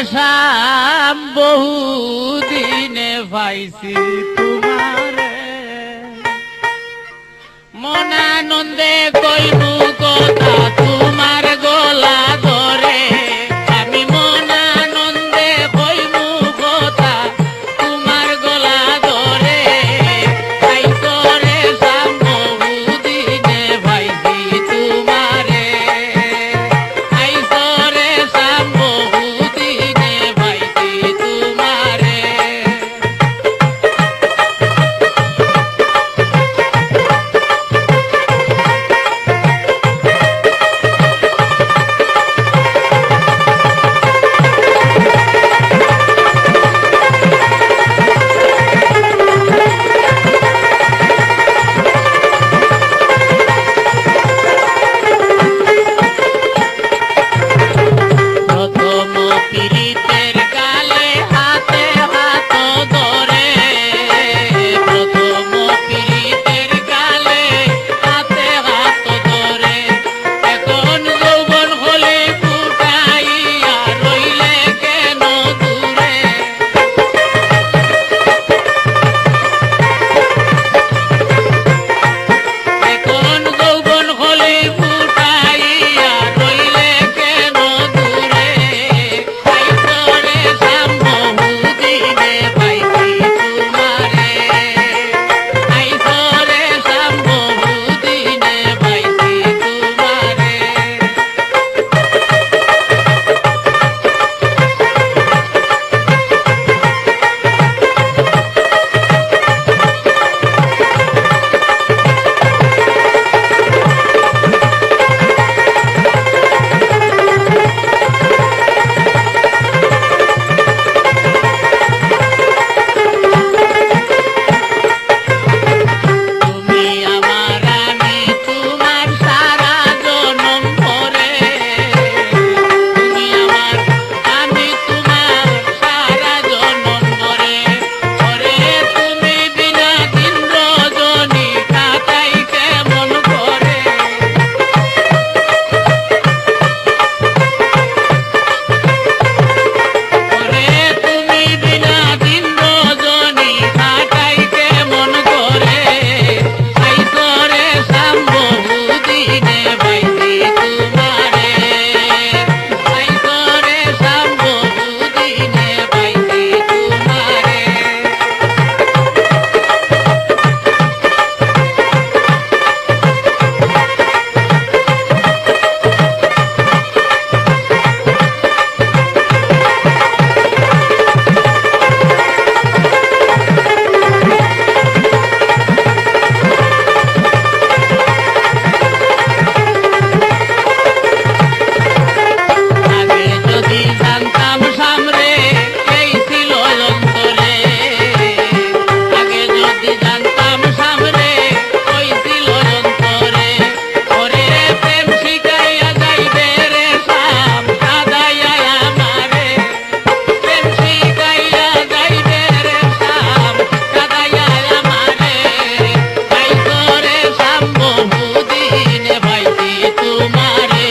শাম বহুদিনে পাইছি তোমারে মনানন্দে কইবু কথা তোমার গলা ধরে আমি মনানন্দে কইবু কথা তোমার গলা ধরে তাই করে শাম বহুদিনে পাইছি তোমারে তাই করে শাম বহুদিনে পাইছি তোমারে প্রথম পীড়িতের গালে হাতে হাত ধরে প্রথম পীড়িতের গালে হাতে হাত ধরে এখন যৌবন হলে ফুটাইয়া রইলে কেন দূরে এখন যৌবন হলে ফুটাইয়া রইলে কেন দূরে তাই করে শাম বহুদিনে পাইছি তোমারে তাই করে শাম বহুদিনে পাইছি তোমারে তুমি আমার আমি তোমার সারা জনম ভরে তুমি আমার আমি তোমার সারা জনম ভরে ওরে তুমি বিনা দিন রজনী কাটাই কেমন করে ওরে তুমি বিনা দিন রজনী কাটাই কেমন করে তাই করে শাম বহুদিনে পাইছি তোমারে তাই করে শাম বহুদিনে পাইছি তোমারে আগে যদি জানতাম সামরে এই ছিল অন্তরে আগে যদি জানতাম সামরে ওই ছিল অন্তরে ওরে প্রেম শিখাইয়া যাইবে রে শাম কাদাইয়া আমারে প্রেম শিখাইয়া যাইবে রে শাম কাদাইয়া আমারে তাই করে শাম বহুদিনে পাইছি তোমারে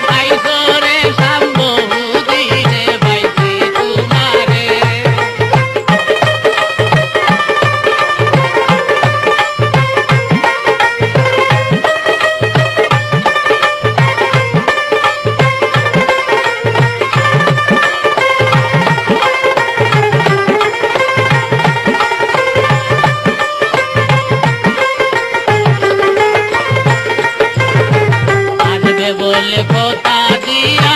তাই করে শাম বহুদিনে পাইছি তোমারে আসবে বলে কথা দিয়া